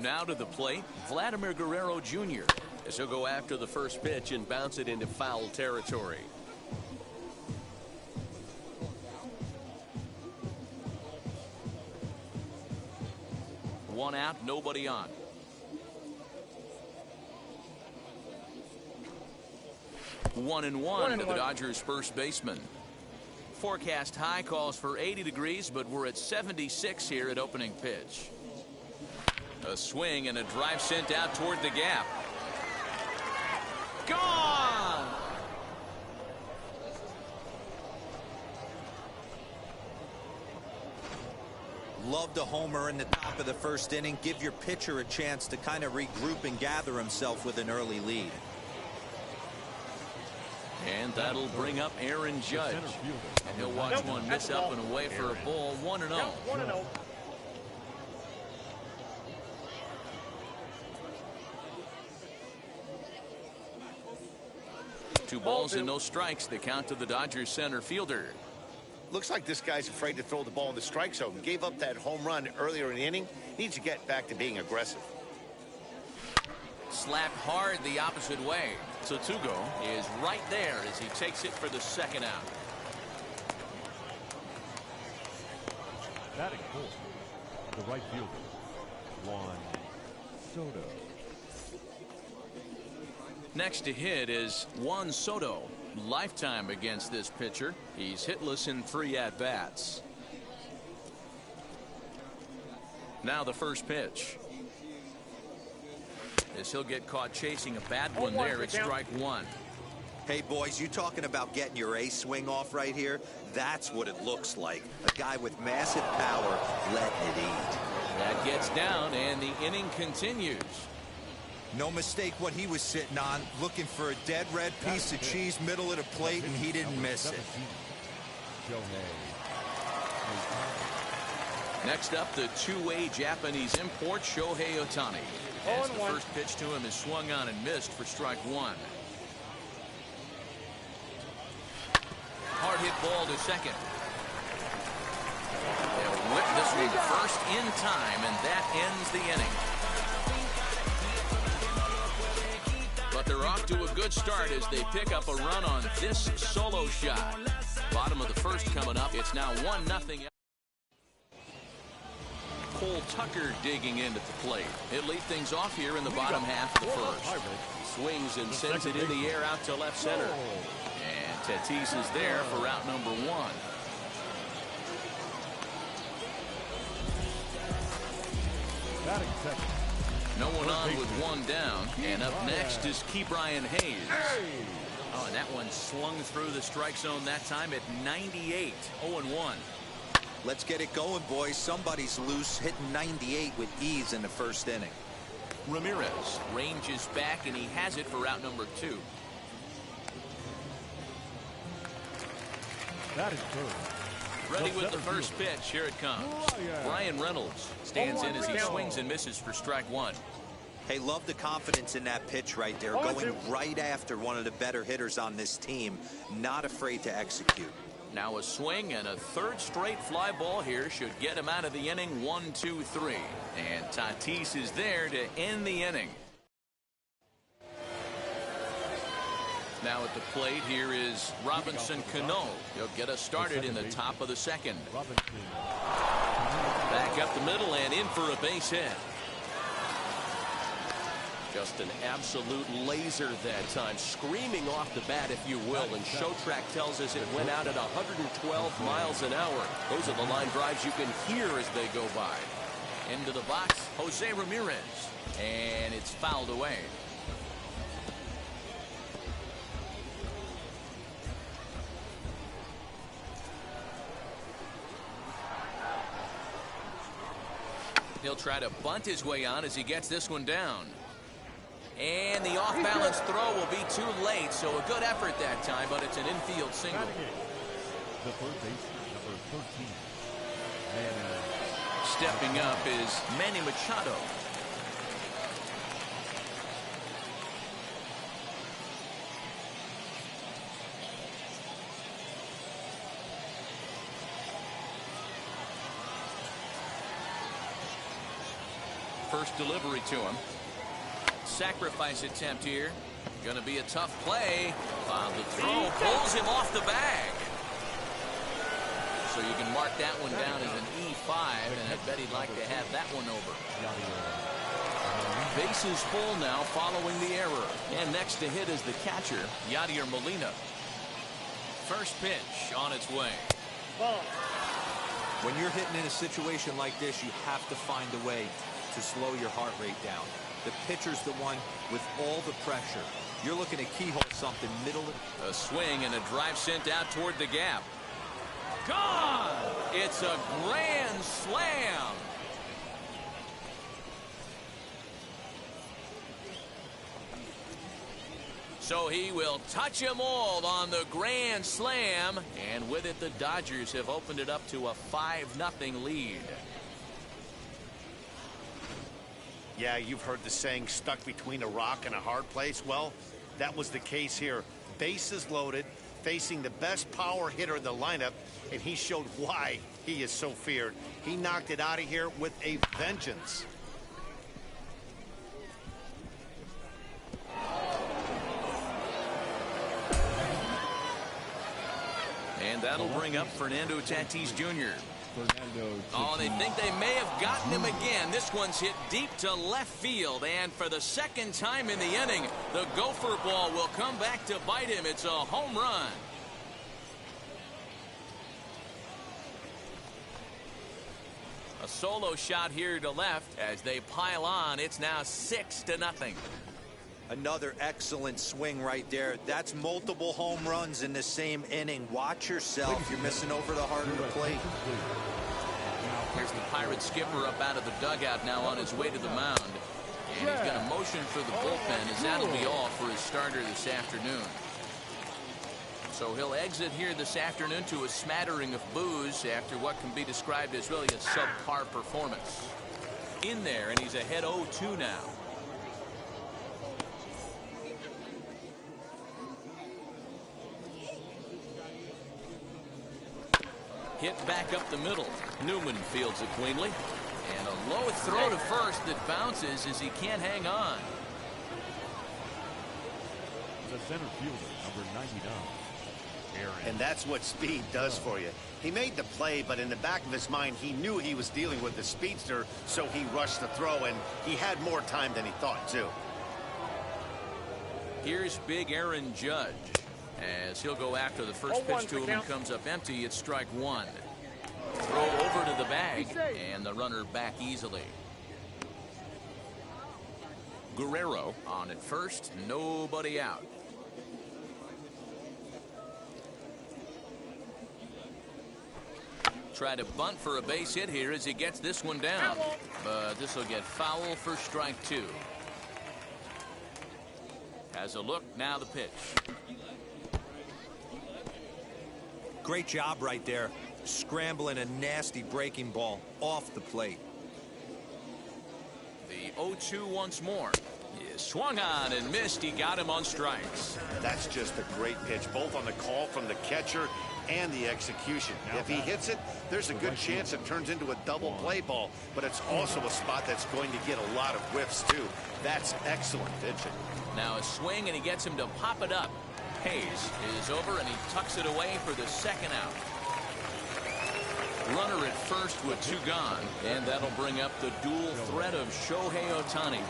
Now to the plate, Vladimir Guerrero Jr. as he'll go after the first pitch and bounce it into foul territory. One out, nobody on. One and one to the Dodgers first baseman. Forecast high calls for 80 degrees, but we're at 76 here at opening pitch. A swing and a drive sent out toward the gap. Gone! Loved a homer in the top of the first inning. Give your pitcher a chance to kind of regroup and gather himself with an early lead. And that'll bring up Aaron Judge. And he'll watch one miss up and away for a ball. 1-0. 1-0. Two balls and no strikes. The count to the Dodgers center fielder. Looks like this guy's afraid to throw the ball in the strike zone. Gave up that home run earlier in the inning. Needs to get back to being aggressive. Slapped hard the opposite way. So Tugo is right there as he takes it for the second out. Batting fourth, the right fielder, Juan Soto. Next to hit is Juan Soto. Lifetime against this pitcher. He's hitless in 3 at-bats. Now the first pitch. As he'll get caught chasing a bad one there at strike one. Hey, boys, you talking about getting your ace swing off right here? That's what it looks like. A guy with massive power letting it eat. That gets down, and the inning continues. No mistake what he was sitting on, looking for a dead red piece of cheese middle of the plate, and he didn't miss it. Next up, the two-way Japanese import, Shohei Ohtani. As the first pitch to him is swung on and missed for strike one. Hard hit ball to second. They'll whip this one first in time, and that ends the inning. But they're off to a good start as they pick up a run on this solo shot. Bottom of the first coming up. It's now 1-0. Cole Tucker digging in at the plate. He'll lead things off here in the bottom half of the first. Swings and sends it in the air out to left center. And Tatis is there for out number one. No one on with one down. And up next is Ke'Bryan Hayes. Oh, and that one slung through the strike zone that time at 98. 0-1. Let's get it going, boys. Somebody's loose, hitting 98 with ease in the first inning. Ramirez ranges back, and he has it for out number two. That is good. Ready with the first pitch. Here it comes. Brian Reynolds stands in as he swings and misses for strike one. Hey, love the confidence in that pitch right there. Going right after one of the better hitters on this team. Not afraid to execute. Now a swing and a third straight fly ball here should get him out of the inning. 1-2-3. And Tatis is there to end the inning. Now at the plate here is Robinson Cano. He'll get us started in the top of the second. Back up the middle and in for a base hit. Just an absolute laser that time, screaming off the bat, if you will, and ShowTrack tells us it went out at 112 miles an hour. Those are the line drives you can hear as they go by. Into the box, Jose Ramirez, and it's fouled away. He'll try to bunt his way on as he gets this one down. And the off-balance throw will be too late, so a good effort that time, but it's an infield single. The third baseman, number 13. Stepping up is Manny Machado. first delivery to him. Sacrifice attempt here. Going to be a tough play. The throw pulls him off the bag. So you can mark that one down as an E5, and I bet he'd like to have that one over. Bases full now following the error. And next to hit is the catcher, Yadier Molina. First pitch on its way. When you're hitting in a situation like this, you have to find a way to slow your heart rate down. The pitcher's the one with all the pressure. You're looking to keyhole something middle. A swing and a drive sent out toward the gap. Gone! It's a grand slam. So he will touch them all on the grand slam. And with it, the Dodgers have opened it up to a 5-0 lead. Yeah, you've heard the saying, stuck between a rock and a hard place. Well, that was the case here. Bases loaded, facing the best power hitter in the lineup, and he showed why he is so feared. He knocked it out of here with a vengeance. And that'll bring up Fernando Tatis Jr. Oh, they think they may have gotten him again. This one's hit deep to left field, and for the second time in the inning, the gopher ball will come back to bite him. It's a home run. A solo shot here to left as they pile on. It's now 6-0. Another excellent swing right there. That's multiple home runs in the same inning. Watch yourself. You're missing over the heart of the plate. Here's the Pirate skipper up out of the dugout now on his way to the mound. And he's going to motion for the bullpen, as that'll be all for his starter this afternoon. So he'll exit here this afternoon to a smattering of boos after what can be described as really a subpar performance. In there, and he's ahead 0-2 now. Hit back up the middle. Newman fields it cleanly. And a low throw to first that bounces as he can't hang on. The center fielder, number 99. And that's what speed does for you. He made the play, but in the back of his mind, he knew he was dealing with the speedster, so he rushed the throw, and he had more time than he thought, too. Here's big Aaron Judge. As he'll go after the first pitch to him and comes up empty, it's strike one. Throw over to the bag, and the runner back easily. Guerrero on at first, nobody out. Try to bunt for a base hit here as he gets this one down. But this will get foul for strike two. Has a look, now the pitch. Great job right there. Scrambling a nasty breaking ball off the plate. The 0-2 once more. He swung on and missed. He got him on strikes. That's just a great pitch, both on the call from the catcher and the execution. If he hits it, there's a good chance it turns into a double play ball, but it's also a spot that's going to get a lot of whiffs, too. That's excellent pitching. Now a swing, and he gets him to pop it up. Hayes is over, and he tucks it away for the second out. Runner at first with two gone, and that'll bring up the dual threat of Shohei Ohtani.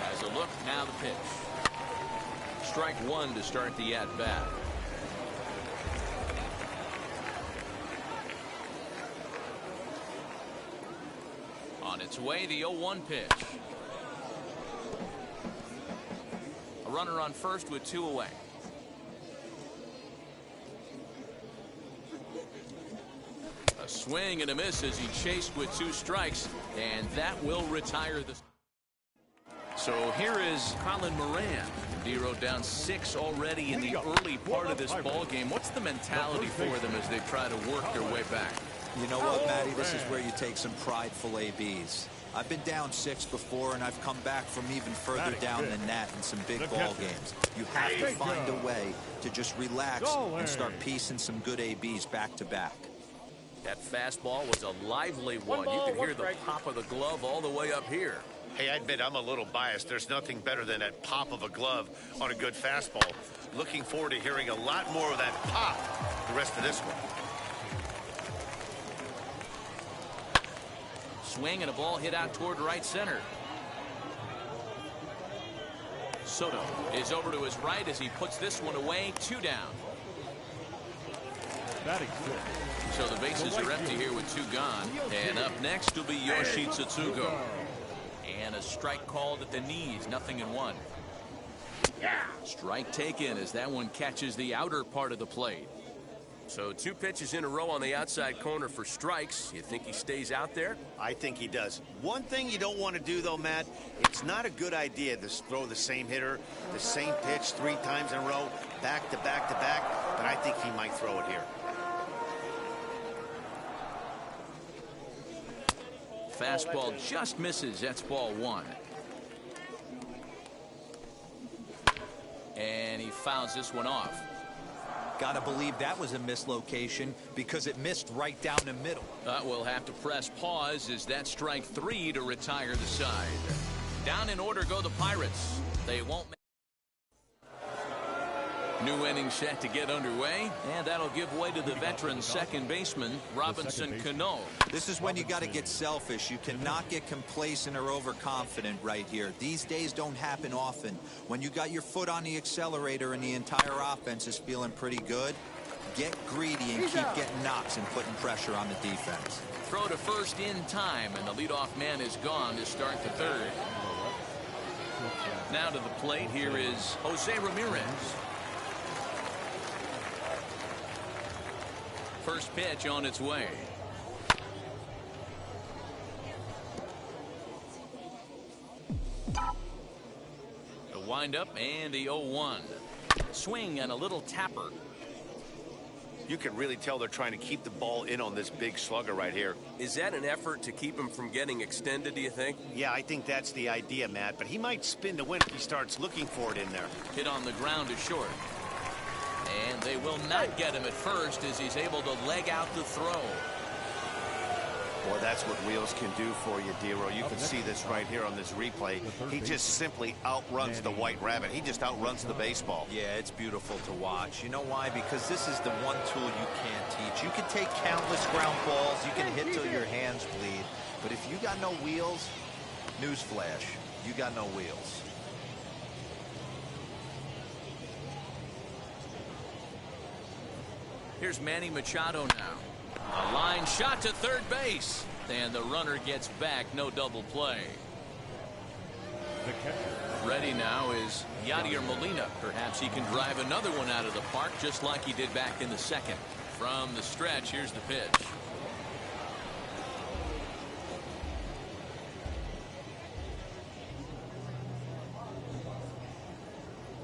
Has a look, now the pitch. Strike one to start the at-bat. On its way, the 0-1 pitch. A runner on first with two away. A swing and a miss as he chased with two strikes, and that will retire the. So here is Colin Moran. Dero down 6 already in the early part of this ball game. What's the mentality for them as they try to work their way back? You know what, Matty? This is where you take some prideful ABs. I've been down 6 before, and I've come back from even further down than that in some big ball games. You have to find a way to just relax and start piecing some good ABs back to back. That fastball was a lively one. You could hear the pop of the glove all the way up here. Hey, I admit I'm a little biased. There's nothing better than that pop of a glove on a good fastball. Looking forward to hearing a lot more of that pop the rest of this one. Swing and a ball hit out toward right center. Soto is over to his right as he puts this one away. 2 down. Batting six. So the bases are empty here with 2 gone. And up next will be Yoshi Tsutsugo. And a strike called at the knees, 0-1. Strike taken as that one catches the outer part of the plate. So 2 pitches in a row on the outside corner for strikes. You think he stays out there? I think he does. One thing you don't want to do, though, Matt, it's not a good idea to throw the same hitter, the same pitch 3 times in a row, back to back to back, but I think he might throw it here. Fastball just misses. That's ball 1. And he fouls this one off. Gotta believe that was a mislocation because it missed right down the middle. We'll have to press pause as that strike 3 to retire the side. Down in order go the Pirates. They won't make. New inning set to get underway, and that'll give way to the veteran second baseman, Robinson Cano. This is when you got to get selfish. You cannot get complacent or overconfident right here. These days don't happen often. When you got your foot on the accelerator and the entire offense is feeling pretty good, get greedy and keep getting knocks and putting pressure on the defense. Throw to first in time, and the leadoff man is gone to start the 3rd. Now to the plate, here is Jose Ramirez. First pitch on its way. A windup and the 0-1. Swing and a little tapper. You can really tell they're trying to keep the ball in on this big slugger right here. Is that an effort to keep him from getting extended, do you think? Yeah, I think that's the idea, Matt, but he might spin to win if he starts looking for it in there. Hit on the ground to short. And they will not get him at first as he's able to leg out the throw. Boy, that's what wheels can do for you, Dero. You can see this right here on this replay. He just simply outruns the White Rabbit. He just outruns the baseball. Yeah, it's beautiful to watch. You know why? Because this is the one tool you can't teach. You can take countless ground balls. You can hit till your hands bleed. But if you got no wheels, newsflash, you got no wheels. Here's Manny Machado now. A line shot to third base. And the runner gets back. No double play. Ready now is Yadier Molina. Perhaps he can drive another one out of the park just like he did back in the 2nd. From the stretch, here's the pitch.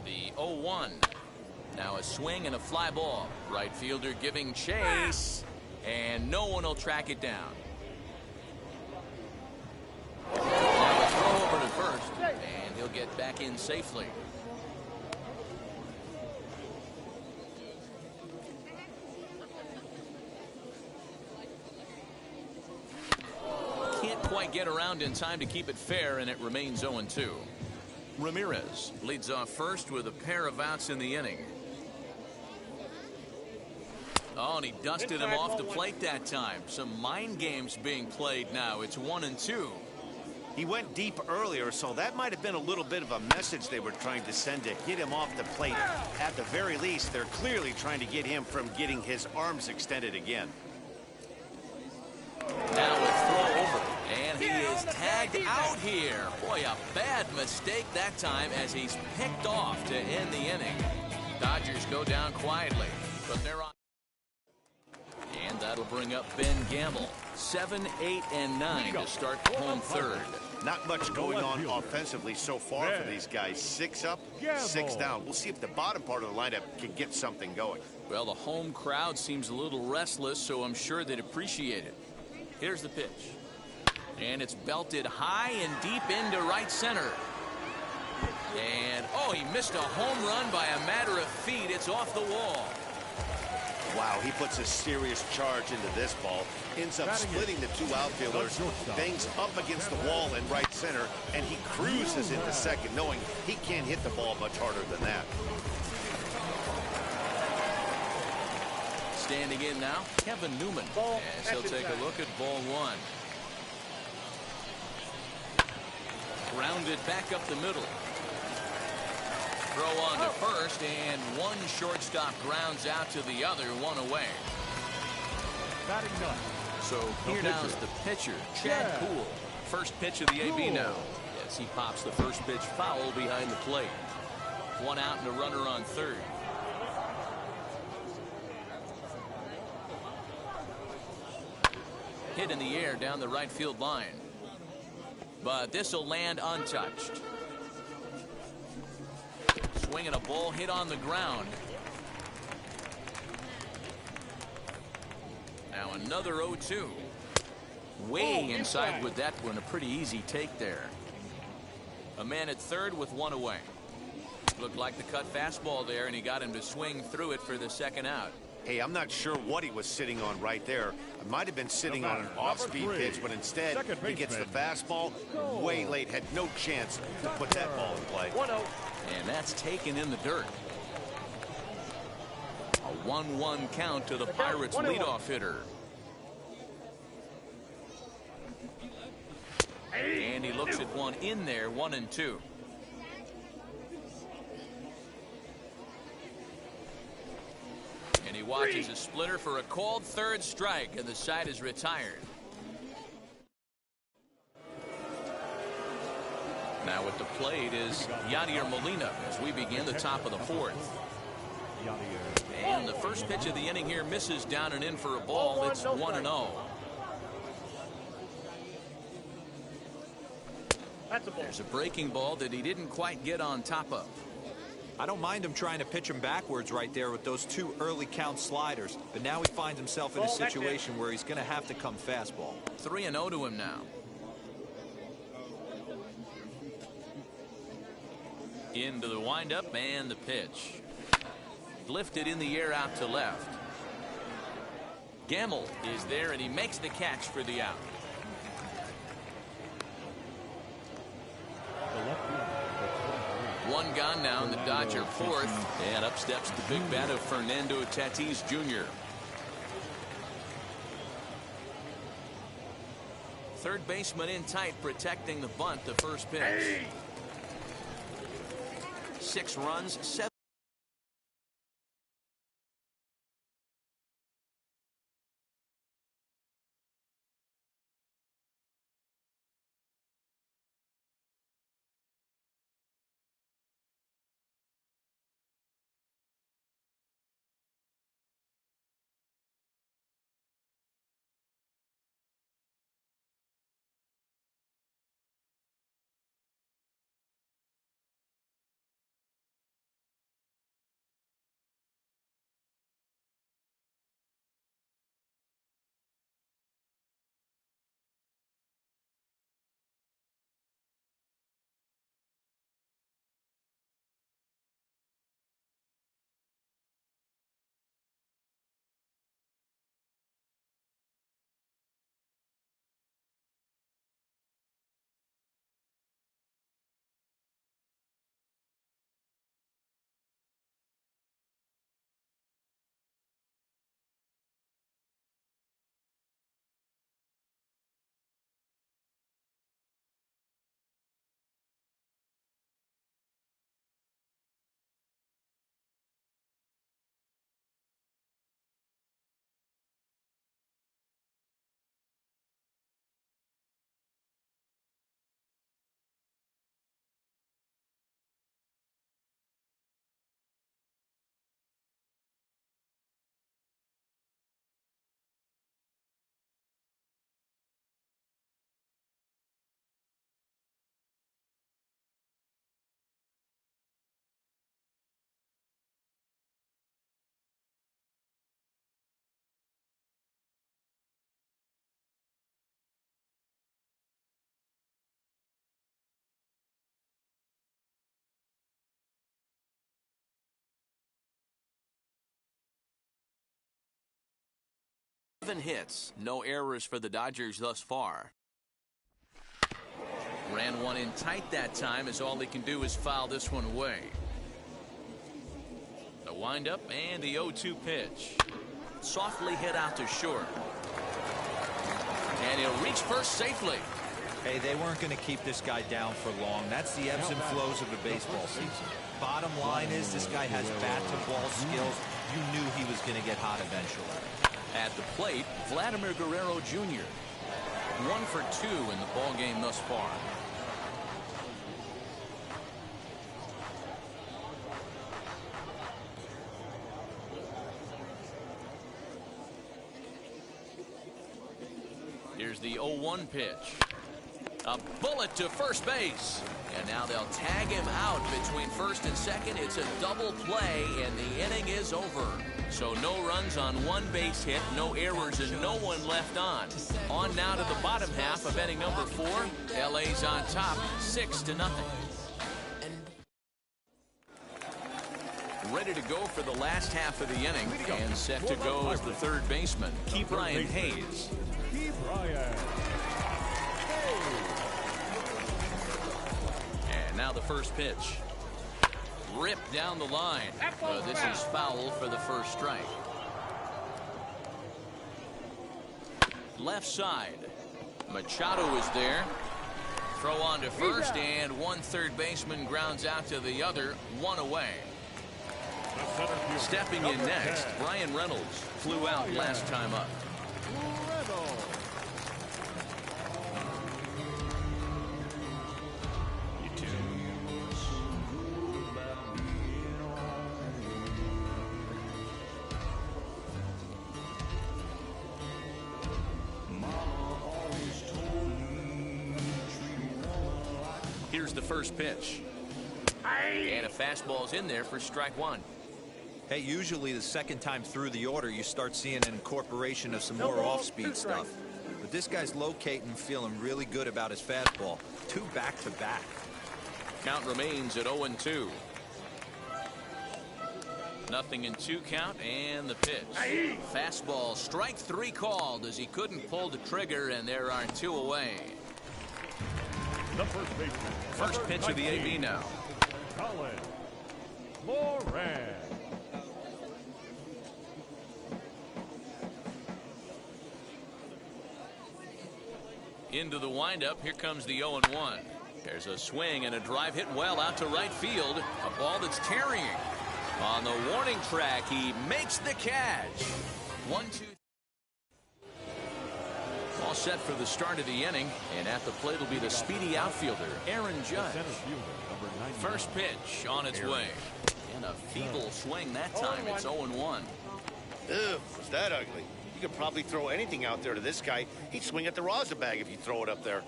The 0-1. Now a swing and a fly ball. Right fielder giving chase. And no one will track it down. Now a throw over to first. And he'll get back in safely. Can't quite get around in time to keep it fair, and it remains 0-2. Ramirez leads off first with a pair of outs in the inning. Oh, and he dusted him off the plate that time. Some mind games being played now. It's 1-2. He went deep earlier, so that might have been a little bit of a message they were trying to send to get him off the plate. At the very least, they're clearly trying to get him from getting his arms extended again. Now a throw over, and he is tagged out here. Boy, a bad mistake that time as he's picked off to end the inning. Dodgers go down quietly, but they're on. And that'll bring up Ben Gamble. 7, 8, and 9 to start the home 3rd. Not much going on offensively so far for these guys. 6 up, 6 down. We'll see if the bottom part of the lineup can get something going. Well, the home crowd seems a little restless, so I'm sure they'd appreciate it. Here's the pitch. And it's belted high and deep into right center. And, oh, he missed a home run by a matter of feet. It's off the wall. Wow, he puts a serious charge into this ball. Ends up splitting the two outfielders. Bangs up against the wall in right center, and he cruises into second, knowing he can't hit the ball much harder than that. Standing in now, Kevin Newman, as he'll take a look at ball one. Grounded back up the middle. Throw on to first, and one shortstop grounds out to the other, one away. So here now is the pitcher, Chad Poole. First pitch of the AB now. Yes, he pops the first pitch foul behind the plate. One out and a runner on third. Hit in the air down the right field line. But this will land untouched. Swinging a ball hit on the ground. Now another 0-2. Way inside with that one. A pretty easy take there. A man at third with one away. Looked like the cut fastball there, and he got him to swing through it for the second out. Hey, I'm not sure what he was sitting on right there. It might have been sitting on an off-speed pitch, but instead he gets the fastball way late. Had no chance to put that ball in play. 1-0. And that's taken in the dirt. A 1-1 count to the Pirates' leadoff hitter. And he looks at one in there, 1-2. And he watches a splitter for a called third strike, and the side is retired. Now at the plate is Yadier Molina as we begin the top of the fourth. And the first pitch of the inning here misses down and in for a ball. It's 1-0. There's a breaking ball that he didn't quite get on top of. I don't mind him trying to pitch him backwards right there with those two early count sliders, but now he finds himself in a situation where he's going to have to come fastball. 3-0 to him now. Into the windup and the pitch. Lifted in the air out to left. Gamble is there, and he makes the catch for the out. One gone now in the Dodger fourth, and up steps the big bat of Fernando Tatis Jr. Third baseman in tight, protecting the bunt, the first pitch. 6 runs, 7. 7 hits, no errors for the Dodgers thus far. Ran one in tight that time, as all he can do is foul this one away. The windup and the 0-2 pitch. Softly hit out to short. And he'll reach first safely. Hey, they weren't going to keep this guy down for long. That's the ebbs and flows of a baseball season. Bottom line is this guy has bat-to-ball skills. You knew he was going to get hot eventually. At the plate, Vladimir Guerrero Jr. 1 for 2 in the ball game thus far. Here's the 0-1 pitch. A bullet to first base. And now they'll tag him out between first and second. It's a double play, and the inning is over. So no runs on one base hit, no errors, and no one left on. On now to the bottom half of inning number 4. LA's on top, 6-0. Ready to go for the last half of the inning, and set to go is the third baseman, Brian Hayes. And now the first pitch. Ripped down the line. This is foul for the first strike. Left side. Machado is there. Throw on to first, and one third baseman grounds out to the other, 1 away. Stepping in next, Brian Reynolds flew out last time up. Here's the first pitch. And a fastball's in there for strike 1. Hey, usually the second time through the order, you start seeing an incorporation of some more off-speed stuff. But this guy's locating, feeling really good about his fastball. 2 back-to-back. Count remains at 0-2. Nothing in 2 count, and the pitch. Fastball, strike 3 called as he couldn't pull the trigger, and there are 2 away. The first baseman. First pitch of the AB now. Moran. Into the windup. Here comes the 0-1. There's a swing and a drive hit well out to right field. A ball that's tarrying. On the warning track, he makes the catch. 1-2. All set for the start of the inning, and at the plate will be the speedy outfielder, Aaron Judge. First pitch on its way. And a feeble swing that time. It's 0-1. Ew, was that ugly? You could probably throw anything out there to this guy. He'd swing at the rosin bag if you throw it up there.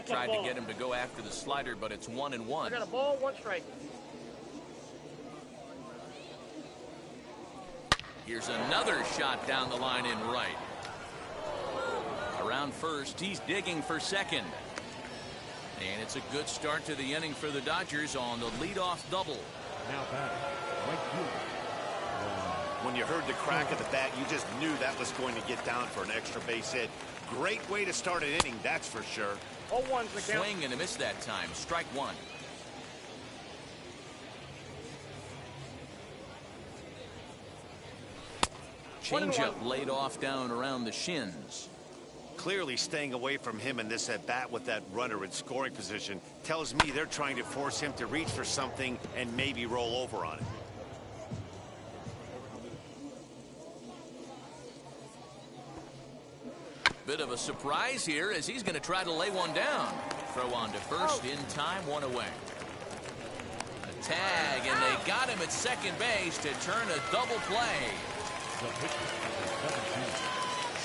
Tried to get him to go after the slider, but it's 1-1. I got a ball, 1 strike. Here's another shot down the line in right. Around first, he's digging for second. And it's a good start to the inning for the Dodgers on the leadoff double. Now back, right fielder. When you heard the crack of the bat, you just knew that was going to get down for an extra base hit. Great way to start an inning, that's for sure. 0-1's the count. Swing and a miss that time. Strike 1. Changeup laid off down around the shins. Clearly staying away from him in this at-bat with that runner in scoring position tells me they're trying to force him to reach for something and maybe roll over on it. Bit of a surprise here as he's going to try to lay one down. Throw on to first in time, 1 away. A tag, and they got him at second base to turn a double play.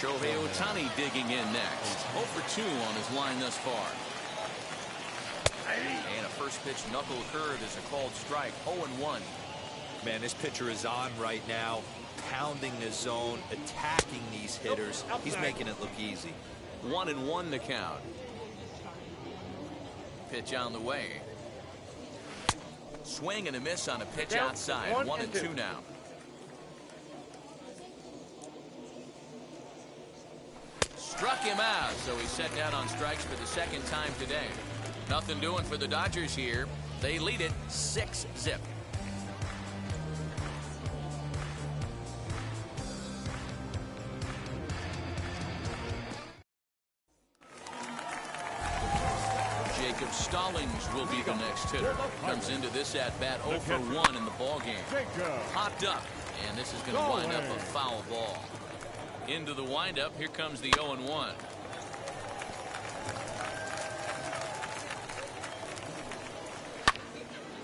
Shohei Ohtani digging in next. 0 for 2 on his line thus far. And a first pitch knuckle curve is a called strike. 0-1. Man, this pitcher is on right now, pounding the zone, attacking these hitters. He's making it look easy. 1-1 the count. Pitch on the way. Swing and a miss on a pitch outside. 1-2 now. struck him out, so he's set down on strikes for the second time today. Nothing doing for the Dodgers here. They lead it 6-0. Jacob Stallings will be the next hitter. Comes into this at-bat 0 for 1 in the ballgame. Popped up, and this is going to wind up a foul ball. Into the windup, here comes the 0-1.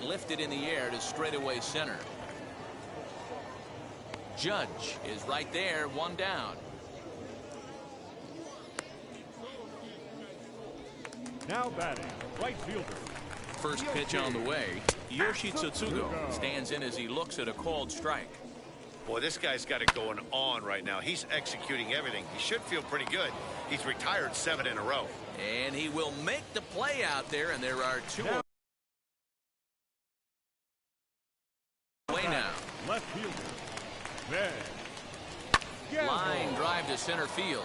Lifted in the air to straightaway center. Judge is right there, one down. Now batting, right fielder. First pitch on the way. Yoshi Tsutsugo stands in as he looks at a called strike. Boy, this guy's got it going on right now. He's executing everything. He should feel pretty good. He's retired 7 in a row. And he will make the play out there, and there are 2 away now. Left fielder. Line drive to center field.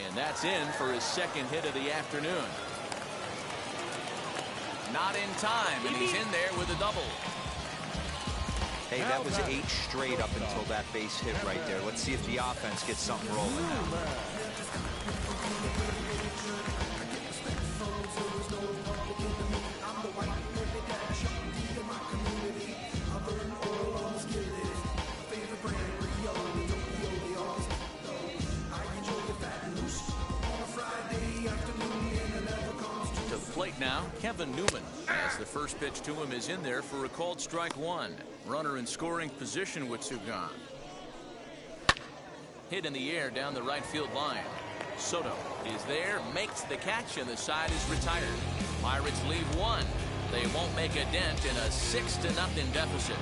And that's in for his second hit of the afternoon. Not in time, and he's in there with a double. Hey, that was 8 straight up until that base hit right there. Let's see if the offense gets something rolling now. Plate now, Kevin Newman, as the first pitch to him is in there for a called strike 1. Runner in scoring position with 2 gone. Hit in the air down the right field line. Soto is there, makes the catch, and the side is retired. Pirates leave 1. They won't make a dent in a 6-0 deficit.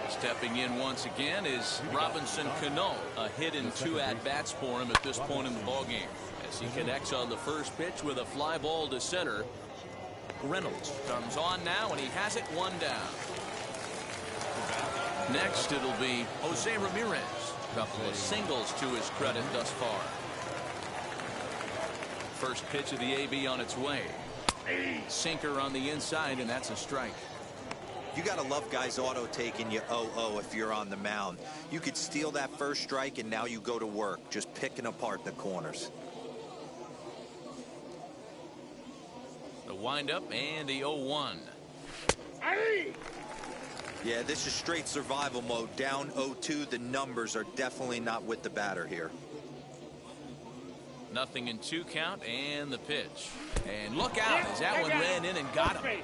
Stepping in once again is Robinson Cano. A hit in 2 at-bats for him at this point in the ballgame, as he connects on the first pitch with a fly ball to center. Reynolds comes on now, and he has it 1 down. Next, it'll be Jose Ramirez. A couple of singles to his credit thus far. First pitch of the AB on its way. Sinker on the inside, and that's a strike. You got to love guys auto taking you 0-0 if you're on the mound. You could steal that first strike, and now you go to work, just picking apart the corners. The windup and the 0-1. Yeah, this is straight survival mode. Down 0-2. The numbers are definitely not with the batter here. Nothing in 2 count, and the pitch. And look out, as that one ran in and got him.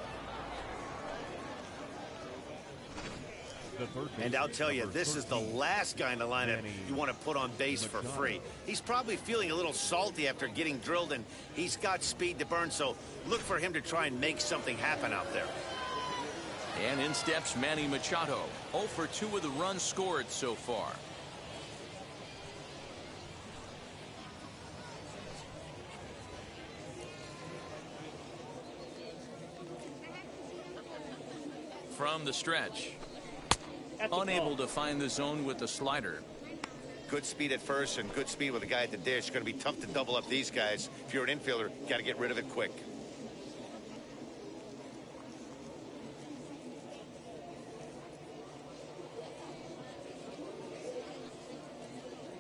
And I'll tell you, this is the last guy in the lineup you want to put on base for free. He's probably feeling a little salty after getting drilled, and he's got speed to burn, so look for him to try and make something happen out there. And in steps Manny Machado. 0 for 2 with the runs scored so far. From the stretch. Unable to find the zone with the slider. Good speed at first and good speed with the guy at the dish. It's going to be tough to double up these guys. If you're an infielder, got to get rid of it quick.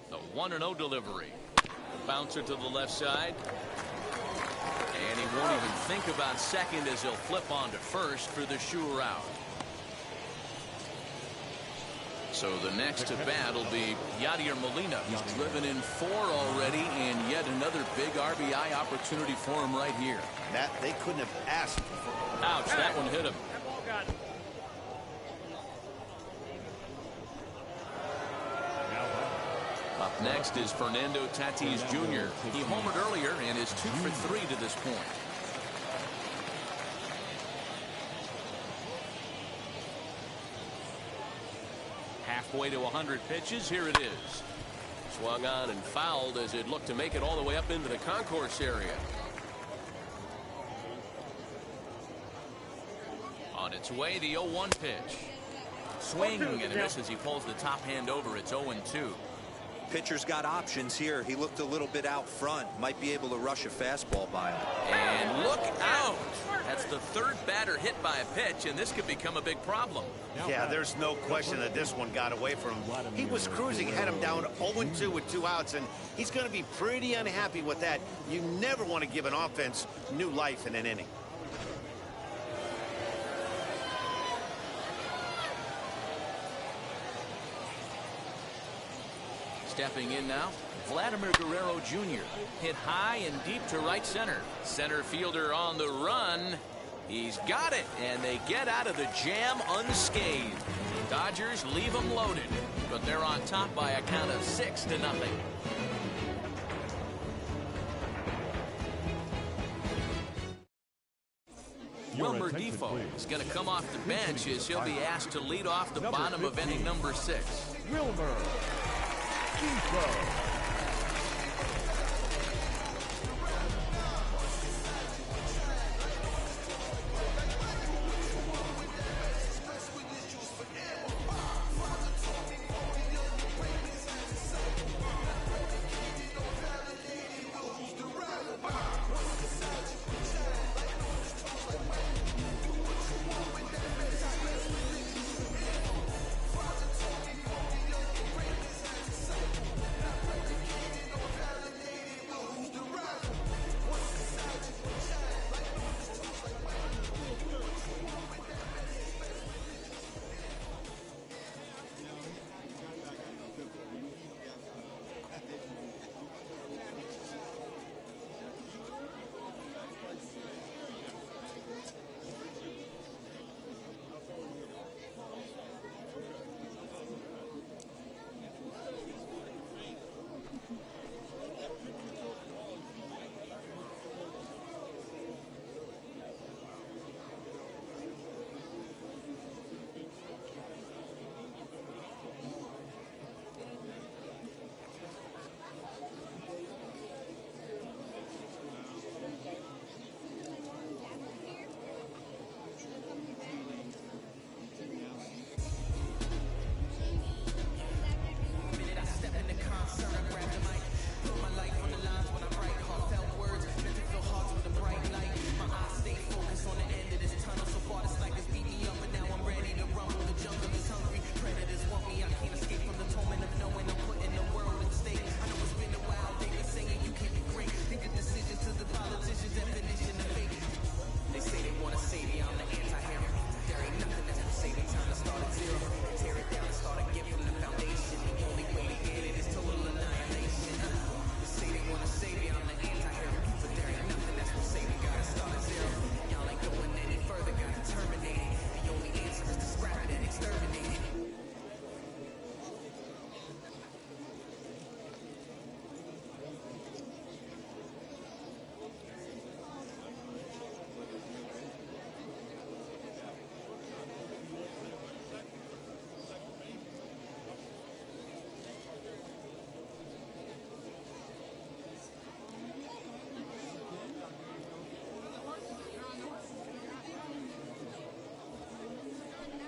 The 1-0 delivery. Bouncer to the left side. And he won't even think about second as he'll flip on to first for the sure out. So the next at bat will be Yadier Molina. He's driven in 4 already, and yet another big RBI opportunity for him right here. That they couldn't have asked for. Ouch, that one hit him. Up next is Fernando Tatis Jr. He homered earlier and is 2 for 3 to this point. Halfway to 100 pitches. Here it is. Swung on and fouled as it looked to make it all the way up into the concourse area. On its way, the 0-1 pitch. Swing and a miss as he pulls the top hand over. It's 0-2. Pitcher's got options here. He looked a little bit out front. Might be able to rush a fastball by him. And look out. That's the third batter hit by a pitch, and this could become a big problem. Yeah, there's no question that this one got away from him. He was cruising, had him down 0-2 with 2 outs, and he's going to be pretty unhappy with that. You never want to give an offense new life in an inning. Stepping in now, Vladimir Guerrero Jr. hit high and deep to right center. Center fielder on the run. He's got it, and they get out of the jam unscathed. Dodgers leave them loaded, but they're on top by a count of 6-0. Wilmer Defoe is going to come off the bench as he'll be asked to lead off the bottom of inning number 6. Wilmer Defoe.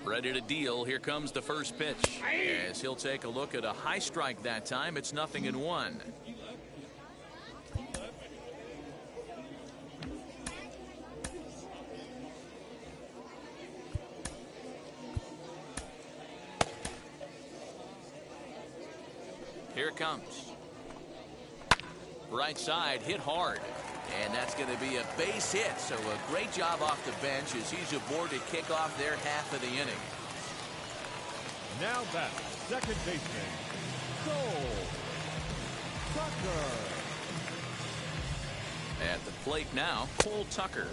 Ready to deal. Here comes the first pitch. As he'll take a look at a high strike that time. It's 0-1. Here it comes. Right side hit hard. And that's going to be a base hit. So a great job off the bench as he's aboard to kick off their half of the inning. Now back, second baseman, Tucker. At the plate now, Cole Tucker,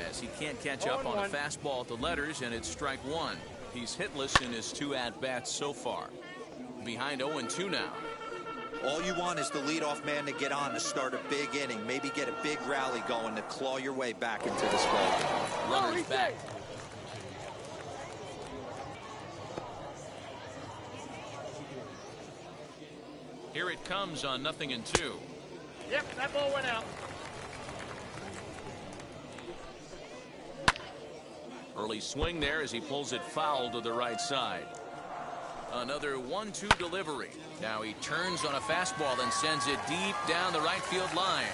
as he can't catch up on a fastball at the letters, and it's strike 1. He's hitless in his 2 at-bats so far. Behind 0-2 now. All you want is the leadoff man to get on to start a big inning, maybe get a big rally going to claw your way back into this ball game. Runners back. Here it comes on 0-2. Yep, that ball went out. Early swing there as he pulls it foul to the right side. Another 1-2 delivery. Now he turns on a fastball and sends it deep down the right field line.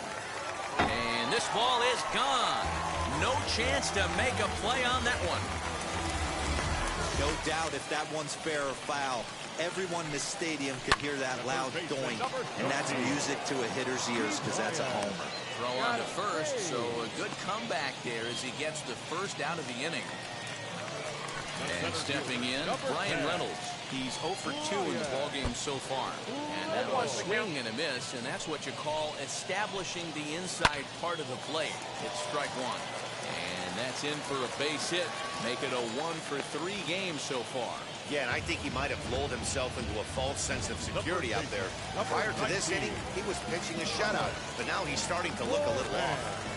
And this ball is gone. No chance to make a play on that one. No doubt if that one's fair or foul, everyone in the stadium could hear that loud doink, and that's music to a hitter's ears because that's a homer. Throw on to first, so a good comeback there as he gets the first out of the inning. And stepping in, Brian Reynolds. He's 0 for 2 in the ballgame so far. And now a swing and a miss, and that's what you call establishing the inside part of the plate. It's strike one. And that's in for a base hit. Make it a 1 for 3 games so far. Yeah, and I think he might have lulled himself into a false sense of security out there. Prior to this inning, he was pitching a shutout, but now he's starting to look a little off.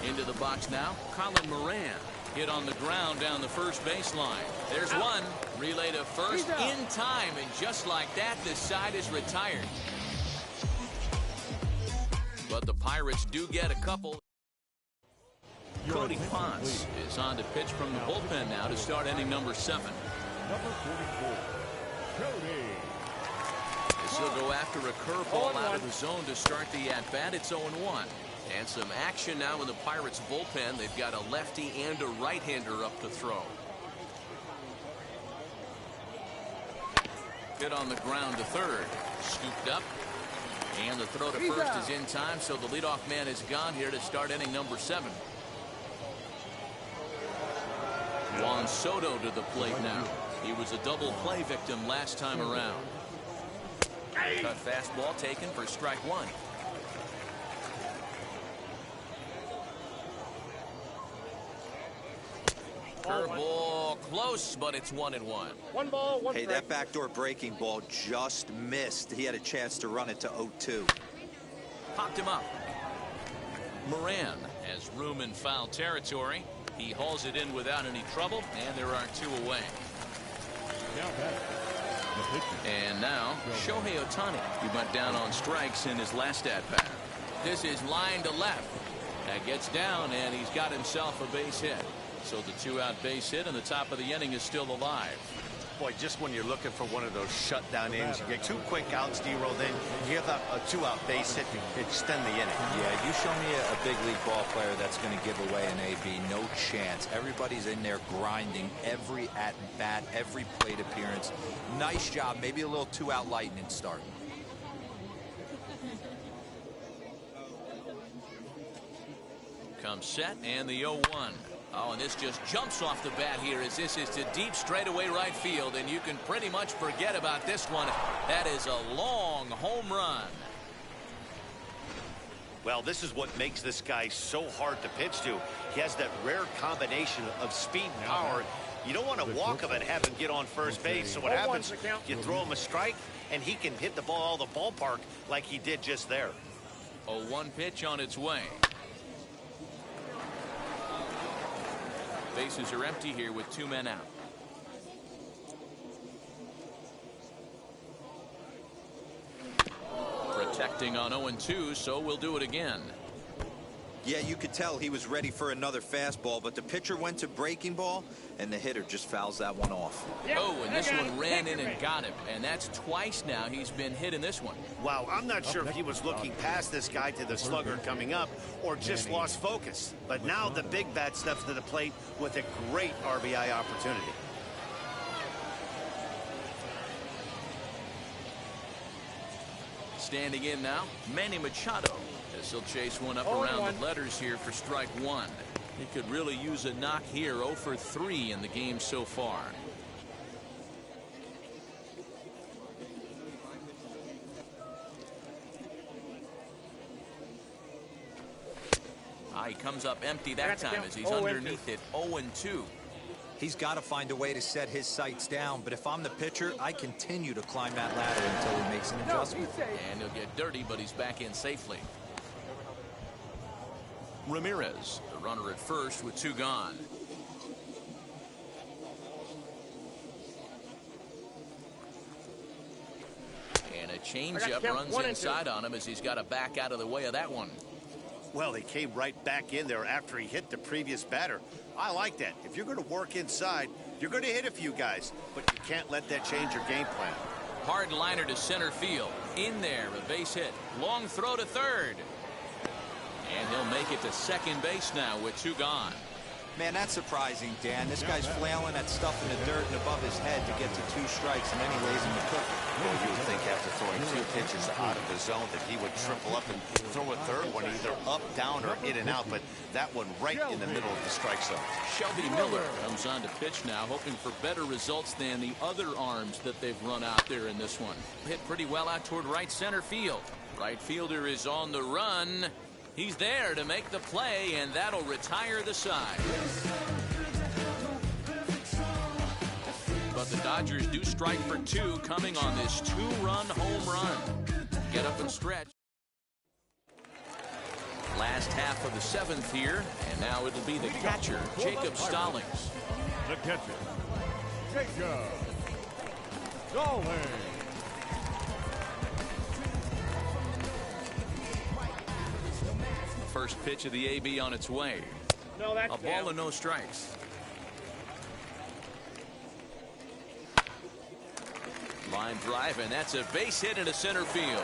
Into the box now, Colin Moran. Hit on the ground down the first baseline. There's one. Relay to first in time, and just like that, the side is retired. But the Pirates do get a couple. Cody Ponce is on to pitch from the bullpen now to start inning number 7. Number 44, Cody. This will go after a curveball out of the zone to start the at-bat. It's 0-1. And some action now in the Pirates bullpen. They've got a lefty and a right-hander up to throw. Hit on the ground to third. Scooped up. And the throw to first is in time, so the leadoff man is gone here to start inning number 7. Juan Soto to the plate now. He was a double play victim last time around. Cut fastball taken for strike one. Curveball close, but it's 1-1. 1 ball, 1 Hey, strike. that backdoor breaking ball just missed. He had a chance to run it to 0-2. Popped him up. Moran has room in foul territory. He hauls it in without any trouble, and there are 2 away. And now, Shohei Ohtani. He went down on strikes in his last at-bat. This is line to left. That gets down, and he's got himself a base hit. So the 2-out base hit, and the top of the inning is still alive. Boy, just when you're looking for one of those shutdown innings, you get 2 quick outs, D-roll, then you have a 2-out base hit to extend the inning. Yeah, you show me a big league ball player that's going to give away an AB. No chance. Everybody's in there grinding every at-bat, every plate appearance. Nice job. Maybe a little 2-out lightning start. Comes set, and the 0-1. Oh, and this just jumps off the bat here as this is to deep straightaway right field, and you can pretty much forget about this one. That is a long home run. Well, this is what makes this guy so hard to pitch to. He has that rare combination of speed and power. You don't want to walk him and have him get on first base. So what happens, you throw him a strike, and he can hit the ball out of the ballpark like he did just there. 0-1 pitch on its way. Bases are empty here with 2 men out. Protecting on 0-2, so we'll do it again. Yeah, you could tell he was ready for another fastball, but the pitcher went to breaking ball, and the hitter just fouls that one off. Oh, and this one ran in and got him, and that's twice now he's been hit in this one. Wow, I'm not sure if he was looking past this guy to the slugger coming up or just lost focus. But now the big bat steps to the plate with a great RBI opportunity. Standing in now, Manny Machado. This will chase one up around the letters here for strike one. He could really use a knock here. 0 for 3 in the game so far. He comes up empty that time as he's underneath it. 0-2. He's got to find a way to set his sights down, but if I'm the pitcher, I continue to climb that ladder until he makes an adjustment. And he'll get dirty, but he's back in safely. Ramirez, the runner at first with 2 gone. And a changeup runs inside on him as he's got to back out of the way of that one. Well, he came right back in there after he hit the previous batter. I like that. If you're going to work inside, You're going to hit a few guys, but you can't let that change your game plan. Hard liner to center field. In there, a base hit. Long throw to third. And he'll make it to second base now with 2 gone. Man, that's surprising, Dan. This guy's flailing at stuff in the dirt and above his head to get to 2 strikes, and then he lays him to cook it. Well, you would think after throwing 2 pitches out of the zone that he would triple up and throw a third one either up, down, or in and out, but that one right in the middle of the strike zone. Shelby Miller comes on to pitch now, hoping for better results than the other arms that they've run out there in this one. Hit pretty well out toward right center field. Right fielder is on the run. He's there to make the play, and that'll retire the side. But the Dodgers do strike for 2 coming on this 2-run home run. Get up and stretch. Last half of the 7th here, and now it'll be the catcher, Jacob Stallings. The catcher, Jacob Stallings. First pitch of the AB on its way. No, that's A ball and no strikes. Line drive, and that's a base hit into center field.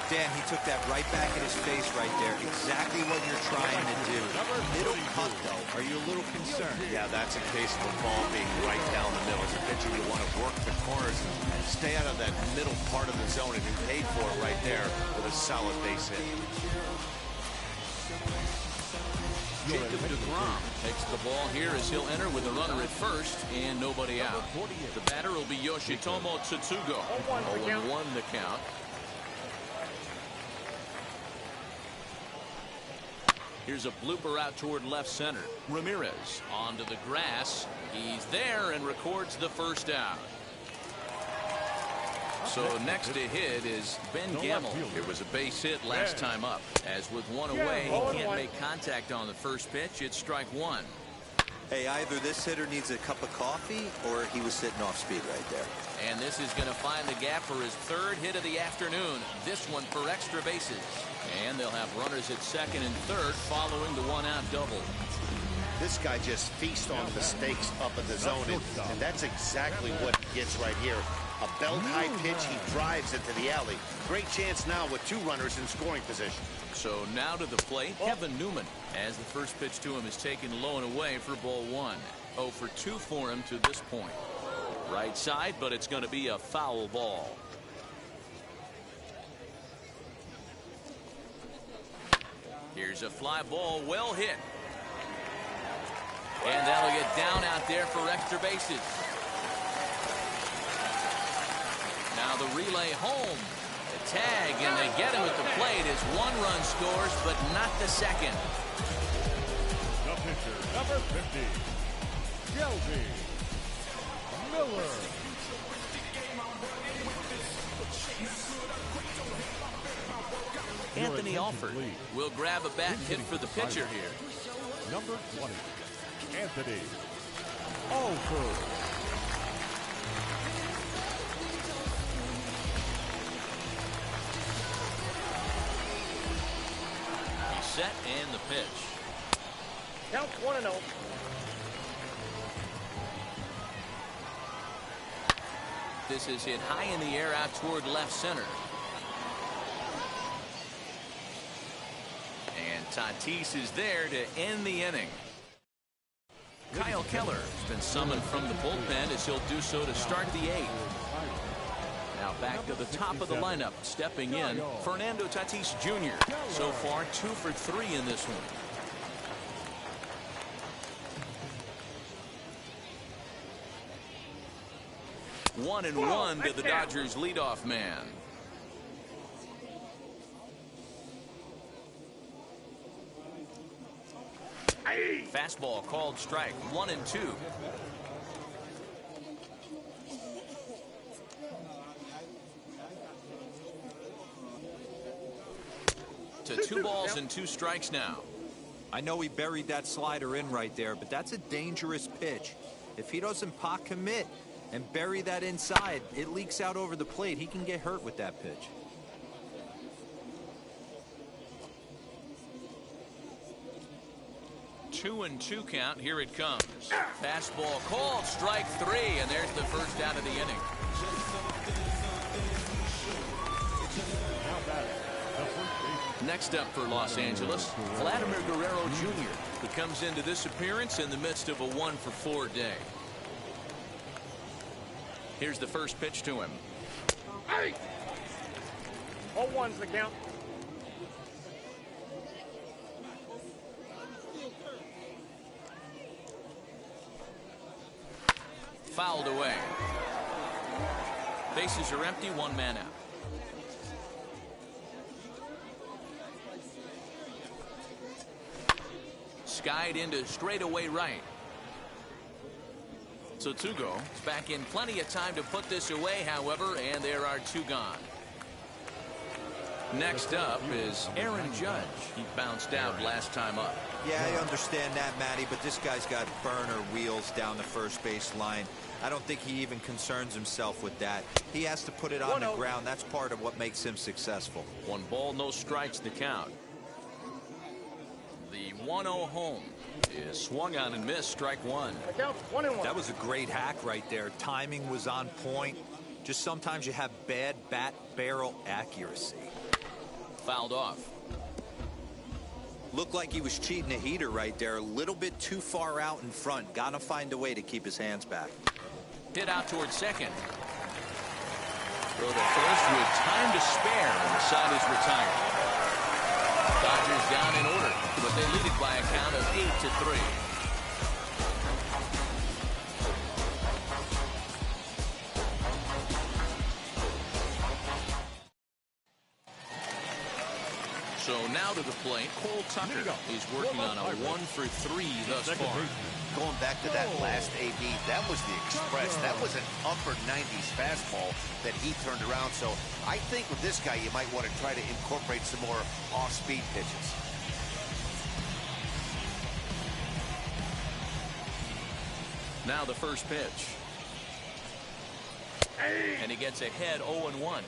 Dan, he took that right back in his face right there. Exactly what you're trying to do. Middle cut, though. Are you a little concerned? Yeah, that's a case of a ball being right down the middle. As a pitcher, you want to work the corners and stay out of that middle part of the zone, and you paid for it right there with a solid base hit. Jacob DeGrom takes the ball here as he'll enter with a runner at first and nobody out. The batter will be Yoshitomo Tsutsugo. 0-1 the count. Here's a blooper out toward left center. Ramirez onto the grass. He's there and records the first out. So next to hit is Ben Gamble. It was a base hit last time up. As with one away, he can't make contact on the first pitch. It's strike 1. Hey, either this hitter needs a cup of coffee or he was sitting off speed right there. And this is going to find the gap for his 3rd hit of the afternoon. This one for extra bases. And they'll have runners at 2nd and 3rd following the 1-out double. This guy just feasts on mistakes up in the zone, and that's exactly what he gets right here. A belt-high pitch, he drives into the alley. Great chance now with 2 runners in scoring position. So now to the plate, Kevin Newman, as the first pitch to him is taken low and away for ball 1. 0 for 2 for him to this point. Right side, but it's going to be a foul ball. Here's a fly ball, well hit. And that'll get down out there for extra bases. Now the relay home. The tag, and they get him at the plate as 1 run scores, but not the second. The pitcher, number 50, Shelby Miller. Anthony Alford will grab a bat and hit for the pitcher here. Number 20, Anthony Alford. He's set and the pitch. Counts 1-0. This is hit high in the air out toward left center. And Tatis is there to end the inning. Kyle Keller has been summoned from the bullpen as he'll do so to start the 8th. Now back to the top of the lineup, stepping in, Fernando Tatis Jr. So far 2 for 3 in this one. One and one to the Dodgers leadoff man. Fastball called strike. 1-2. To 2 balls and 2 strikes now. I know he buried that slider in right there, but that's a dangerous pitch. If he doesn't pot commit and bury that inside, it leaks out over the plate. He can get hurt with that pitch. 2-2 count. Here it comes. Fastball called, strike 3, and there's the first out of the inning. Next up for Los Angeles, Vladimir Guerrero Jr., who comes into this appearance in the midst of a 1-for-4 day. Here's the first pitch to him. Hey! 0-1's the count. Fouled away. Bases are empty, one man out. Skied into straightaway right. So Tugo is back in plenty of time to put this away, however, and there are 2 gone. Next up is Aaron Judge. He bounced out last time up. Yeah, I understand that, Matty, but this guy's got burner wheels down the first base line. I don't think he even concerns himself with that. He has to put it on the ground. That's part of what makes him successful. 1 ball, no strikes, the count. The 1-0 home is swung on and missed, strike 1. The count's 1-1. That was a great hack right there. Timing was on point. Just sometimes you have bad bat barrel accuracy. Fouled off. Looked like he was cheating a heater right there. A little bit too far out in front. Gotta find a way to keep his hands back. Hit out towards second. Throw to first with time to spare, and the side is retired. Dodgers down in order, but they lead it by a count of 8-3. So now to the plate, Cole Tucker. He's working on a 1-for-3 thus far. Going back to that last AB, that was the express. That was an upper 90s fastball that he turned around. So I think with this guy, you might want to try to incorporate some more off-speed pitches. Now the first pitch. And he gets ahead 0-1.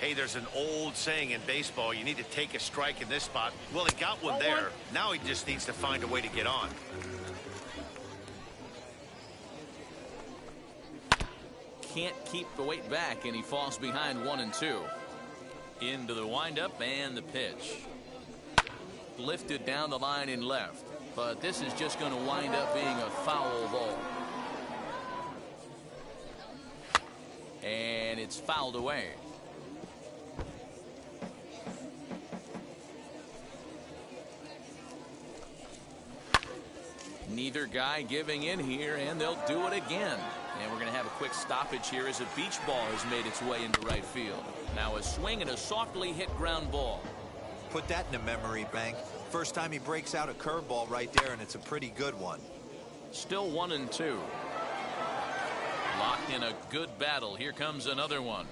Hey, there's an old saying in baseball, you need to take a strike in this spot. Well, he got one there. Now he just needs to find a way to get on. Can't keep the weight back, and he falls behind 1-2. Into the windup and the pitch. Lifted down the line in left, but this is just going to wind up being a foul ball. And it's fouled away. Neither guy giving in here, and they'll do it again. And we're going to have a quick stoppage here as a beach ball has made its way into right field. Now a swing and a softly hit ground ball. Put that in a memory bank. First time he breaks out a curveball right there, and it's a pretty good one. Still 1-2. Locked in a good battle. Here comes another one.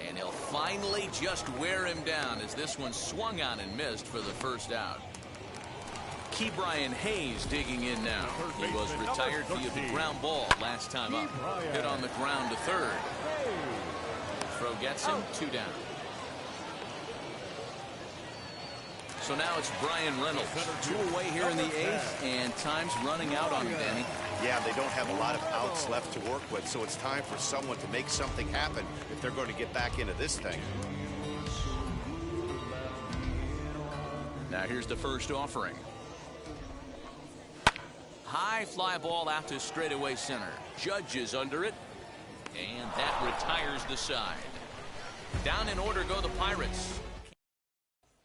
And he'll finally just wear him down as this one swung on and missed for the first out. Ke'Bryan Hayes digging in now. He was retired via the ground ball last time up. Hit on the ground to third. Throw gets him, 2 down. So now it's Brian Reynolds. 2 away here in the 8th, and time's running out on him, Danny. Yeah, they don't have a lot of outs left to work with, so it's time for someone to make something happen if they're going to get back into this thing. Now here's the first offering. High fly ball out to straightaway center. Judge is under it, and that retires the side. Down in order go the Pirates.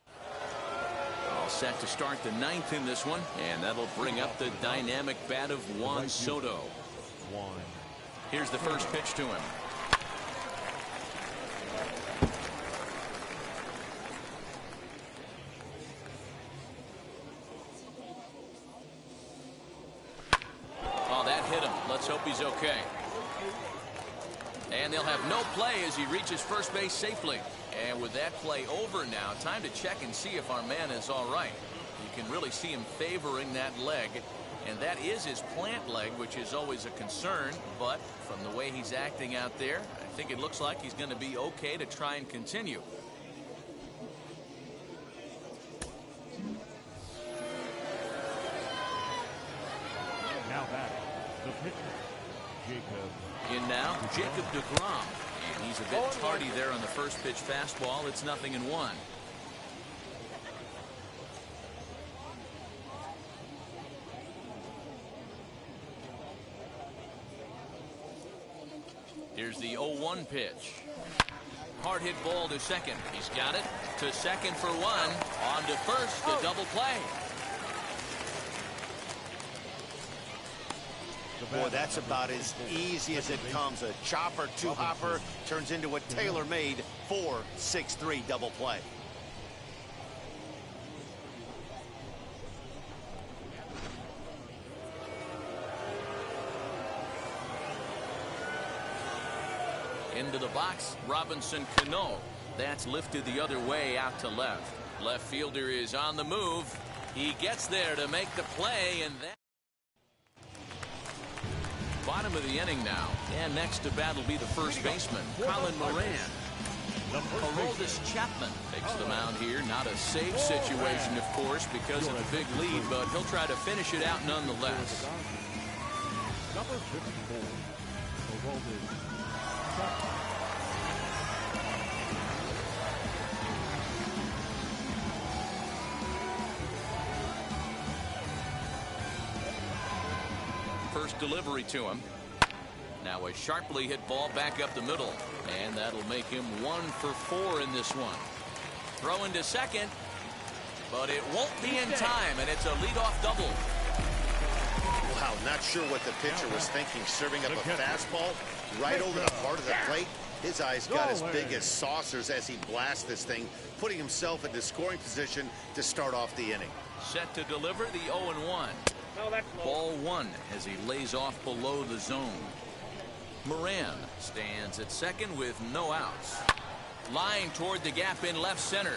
All set to start the 9th in this one, and that'll bring up the dynamic bat of Juan Soto. Here's the first pitch to him. Let's hope he's okay. And they'll have no play as he reaches first base safely. And with that play over now, time to check and see if our man is all right. You can really see him favoring that leg, and that is his plant leg, which is always a concern. But from the way he's acting out there, I think it looks like he's going to be okay to try and continue. The pitcher, Jacob. In now, Jacob deGrom. And he's a bit tardy there on the first pitch fastball. It's 0-1. Here's the 0-1 pitch. Hard hit ball to second. He's got it to second for one. On to first, a double play. Boy, that's about as easy as it comes. A chopper, two-hopper turns into a tailor-made 4-6-3 double play. Into the box, Robinson Cano. That's lifted the other way out to left. Left fielder is on the move. He gets there to make the play, and that. Bottom of the inning now. And next to bat will be the first baseman, Colin Moran. Aroldis Chapman takes the mound here. Not a safe situation, of course, because of the big lead, but he'll try to finish it out nonetheless. Number 54, Aroldis Chapman. First delivery to him. Now a sharply hit ball back up the middle, and that'll make him 1 for 4 in this one. Throw into second, but it won't be in time, and it's a leadoff double. Wow, not sure what the pitcher was thinking, serving up a fastball right over the heart of the plate. His eyes got as big as saucers as he blasts this thing, putting himself into scoring position to start off the inning. Set to deliver the 0-1. No, that's low. Ball 1 as he lays off below the zone. Moran stands at second with no outs. Line toward the gap in left center,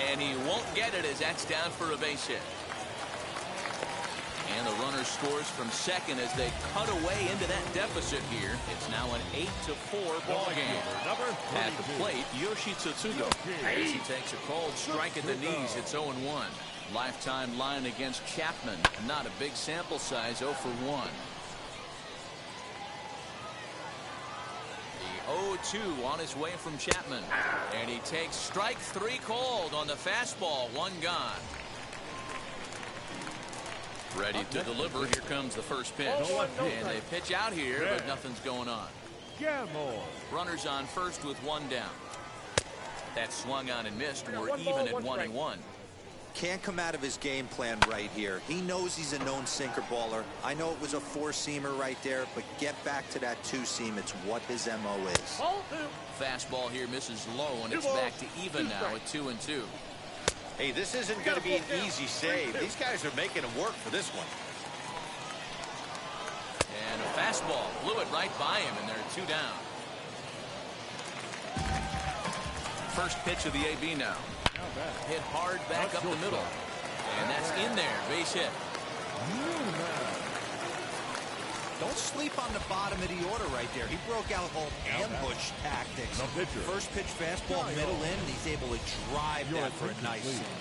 and he won't get it as that's down for a base hit. And the runner scores from second as they cut away into that deficit here. It's now an 8-4 ball game. At the plate, Yoshi Tsutsugo. As he takes a cold strike at the knees, it's 0-1. Lifetime line against Chapman. Not a big sample size, 0 for 1. The 0-2 on his way from Chapman. And he takes strike 3 called on the fastball. 1 gone. Ready to deliver. Here comes the first pitch. And they pitch out here, but nothing's going on. Runners on first with 1 down. That swung on and missed. We're even at 1-1. Can't come out of his game plan right here. He knows he's a known sinker baller. I know it was a 4-seamer right there, but get back to that 2-seam. It's what his MO is. Fastball here misses low, and it's back to even now at 2-2. Hey, this isn't going to be an easy save. These guys are making him work for this one. And a fastball blew it right by him, and they're 2 down. First pitch of the AB now. Hit hard back up the middle. And that's in there. Base hit. Don't sleep on the bottom of the order right there. He broke out whole ambush tactics. First pitch fastball, middle in, and he's able to drive that for a nice swing.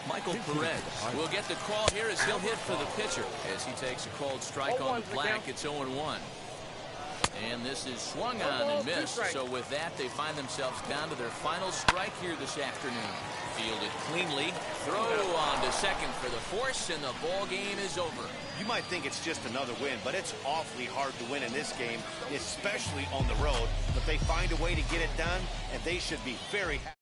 Michael Perez will get the call here as he'll hit for the pitcher. As he takes a cold strike on the black, it's 0-1. And this is swung on and missed. So with that, they find themselves down to their final strike here this afternoon. Fielded cleanly. Throw on to second for the force, and the ball game is over. You might think it's just another win, but it's awfully hard to win in this game, especially on the road. But they find a way to get it done, and they should be very happy.